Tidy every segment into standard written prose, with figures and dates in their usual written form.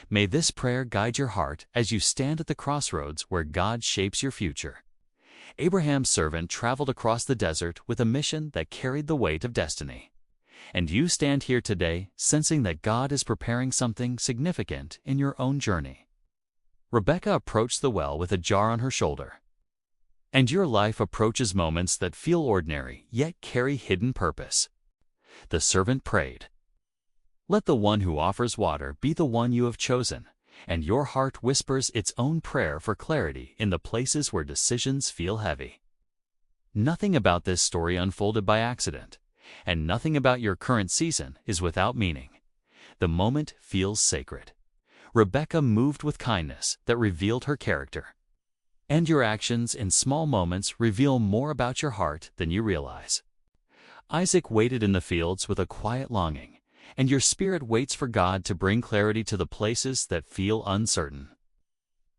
May this prayer guide your heart as you stand at the crossroads where God shapes your future. Abraham's servant traveled across the desert with a mission that carried the weight of destiny. And you stand here today sensing that God is preparing something significant in your own journey. Rebekah approached the well with a jar on her shoulder. And your life approaches moments that feel ordinary yet carry hidden purpose. The servant prayed, "Let the one who offers water be the one you have chosen," and your heart whispers its own prayer for clarity in the places where decisions feel heavy. Nothing about this story unfolded by accident, and nothing about your current season is without meaning. The moment feels sacred. Rebekah moved with kindness that revealed her character. And your actions in small moments reveal more about your heart than you realize. Isaac waited in the fields with a quiet longing, and your spirit waits for God to bring clarity to the places that feel uncertain.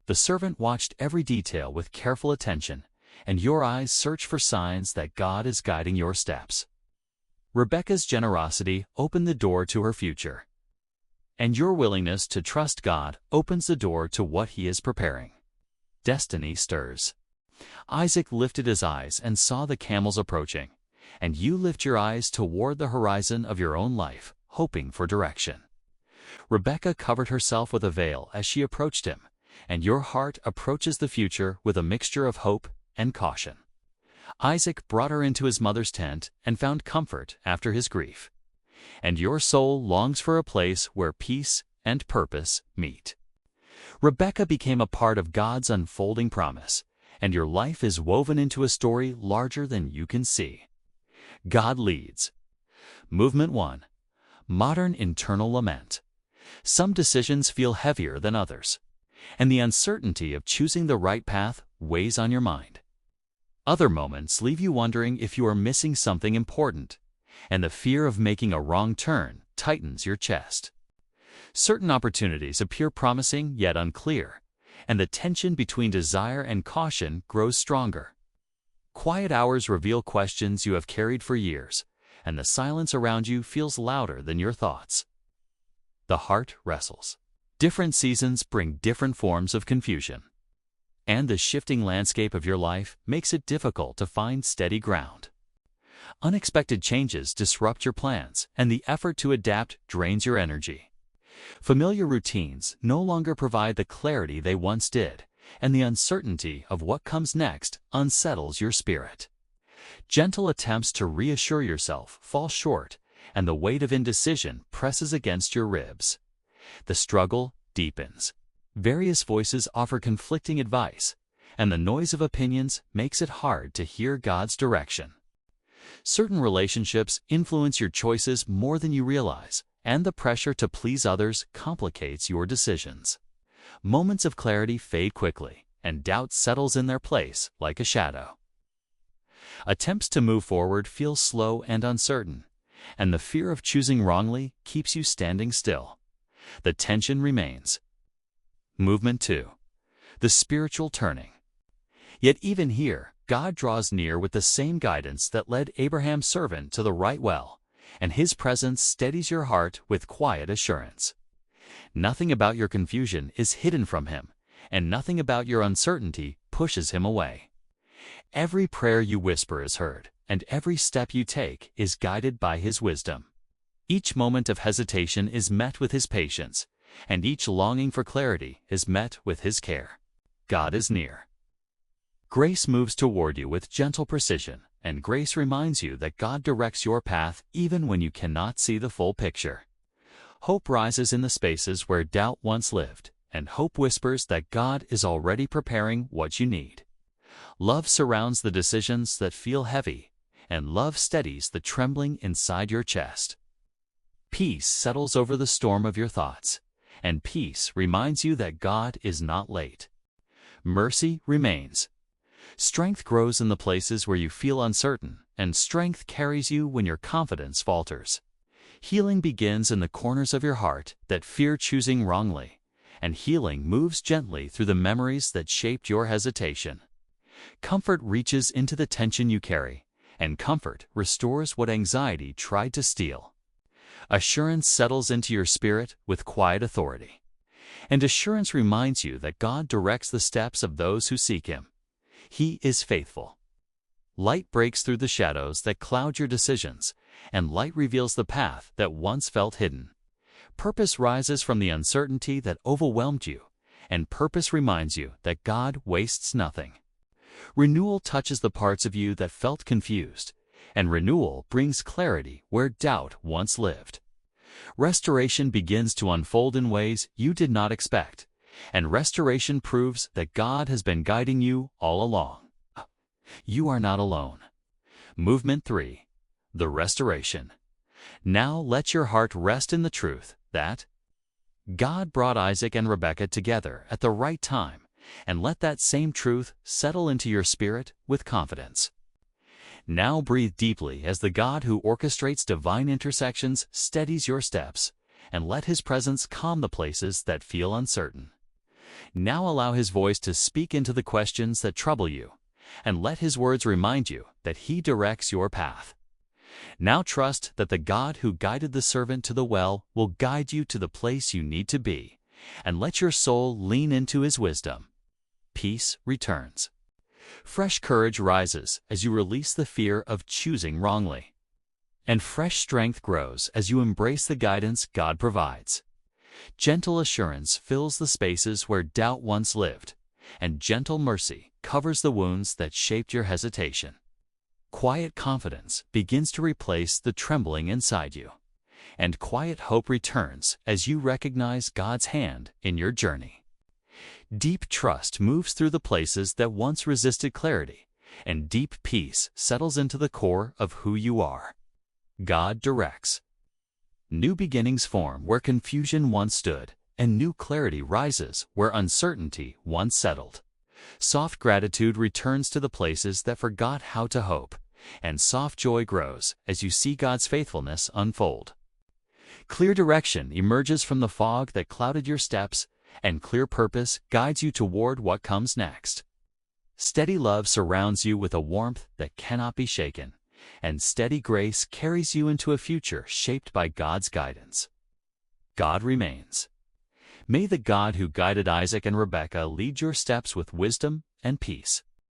The servant watched every detail with careful attention, and your eyes search for signs that God is guiding your steps. Rebekah's generosity opened the door to her future, and your willingness to trust God opens the door to what He is preparing. Destiny stirs. Isaac lifted his eyes and saw the camels approaching, and you lift your eyes toward the horizon of your own life, hoping for direction. Rebekah covered herself with a veil as she approached him, and your heart approaches the future with a mixture of hope and caution. Isaac brought her into his mother's tent and found comfort after his grief. And your soul longs for a place where peace and purpose meet. Rebekah became a part of God's unfolding promise, and your life is woven into a story larger than you can see. God leads. Movement 1. Modern internal lament. Some decisions feel heavier than others, and the uncertainty of choosing the right path weighs on your mind. Other moments leave you wondering if you are missing something important, and the fear of making a wrong turn tightens your chest. Certain opportunities appear promising yet unclear, and the tension between desire and caution grows stronger. Quiet hours reveal questions you have carried for years, and the silence around you feels louder than your thoughts. The heart wrestles. Different seasons bring different forms of confusion, and the shifting landscape of your life makes it difficult to find steady ground. Unexpected changes disrupt your plans, and the effort to adapt drains your energy. Familiar routines no longer provide the clarity they once did, and the uncertainty of what comes next unsettles your spirit. Gentle attempts to reassure yourself fall short, and the weight of indecision presses against your ribs. The struggle deepens. Various voices offer conflicting advice, and the noise of opinions makes it hard to hear God's direction. Certain relationships influence your choices more than you realize, and the pressure to please others complicates your decisions. Moments of clarity fade quickly, and doubt settles in their place like a shadow. Attempts to move forward feel slow and uncertain, and the fear of choosing wrongly keeps you standing still. The tension remains. Movement 2. The spiritual turning. Yet even here, God draws near with the same guidance that led Abraham's servant to the right well, and His presence steadies your heart with quiet assurance. Nothing about your confusion is hidden from Him, and nothing about your uncertainty pushes Him away. Every prayer you whisper is heard, and every step you take is guided by His wisdom. Each moment of hesitation is met with His patience, and each longing for clarity is met with His care. God is near. Grace moves toward you with gentle precision, and grace reminds you that God directs your path even when you cannot see the full picture. Hope rises in the spaces where doubt once lived, and hope whispers that God is already preparing what you need. Love surrounds the decisions that feel heavy, and love steadies the trembling inside your chest. Peace settles over the storm of your thoughts, and peace reminds you that God is not late. Mercy remains. Strength grows in the places where you feel uncertain, and strength carries you when your confidence falters. Healing begins in the corners of your heart that fear choosing wrongly, and healing moves gently through the memories that shaped your hesitation. Comfort reaches into the tension you carry, and comfort restores what anxiety tried to steal. Assurance settles into your spirit with quiet authority. And assurance reminds you that God directs the steps of those who seek Him. He is faithful. Light breaks through the shadows that cloud your decisions, and light reveals the path that once felt hidden. Purpose rises from the uncertainty that overwhelmed you, and purpose reminds you that God wastes nothing. Renewal touches the parts of you that felt confused, and renewal brings clarity where doubt once lived. Restoration begins to unfold in ways you did not expect, and restoration proves that God has been guiding you all along. You are not alone. Movement 3. The Restoration. Now let your heart rest in the truth that God brought Isaac and Rebekah together at the right time, and let that same truth settle into your spirit with confidence. Now breathe deeply as the God who orchestrates divine intersections steadies your steps, and let His presence calm the places that feel uncertain. Now allow His voice to speak into the questions that trouble you, and let His words remind you that He directs your path. Now trust that the God who guided the servant to the well will guide you to the place you need to be, and let your soul lean into His wisdom. Peace returns. Fresh courage rises as you release the fear of choosing wrongly. And fresh strength grows as you embrace the guidance God provides. Gentle assurance fills the spaces where doubt once lived, and gentle mercy covers the wounds that shaped your hesitation. Quiet confidence begins to replace the trembling inside you, and quiet hope returns as you recognize God's hand in your journey. Deep trust moves through the places that once resisted clarity, and deep peace settles into the core of who you are. God directs. New beginnings form where confusion once stood, and new clarity rises where uncertainty once settled. Soft gratitude returns to the places that forgot how to hope, and soft joy grows as you see God's faithfulness unfold. Clear direction emerges from the fog that clouded your steps, and clear purpose guides you toward what comes next. Steady love surrounds you with a warmth that cannot be shaken, and steady grace carries you into a future shaped by God's guidance. God remains. May the God who guided Isaac and Rebekah lead your steps with wisdom and peace.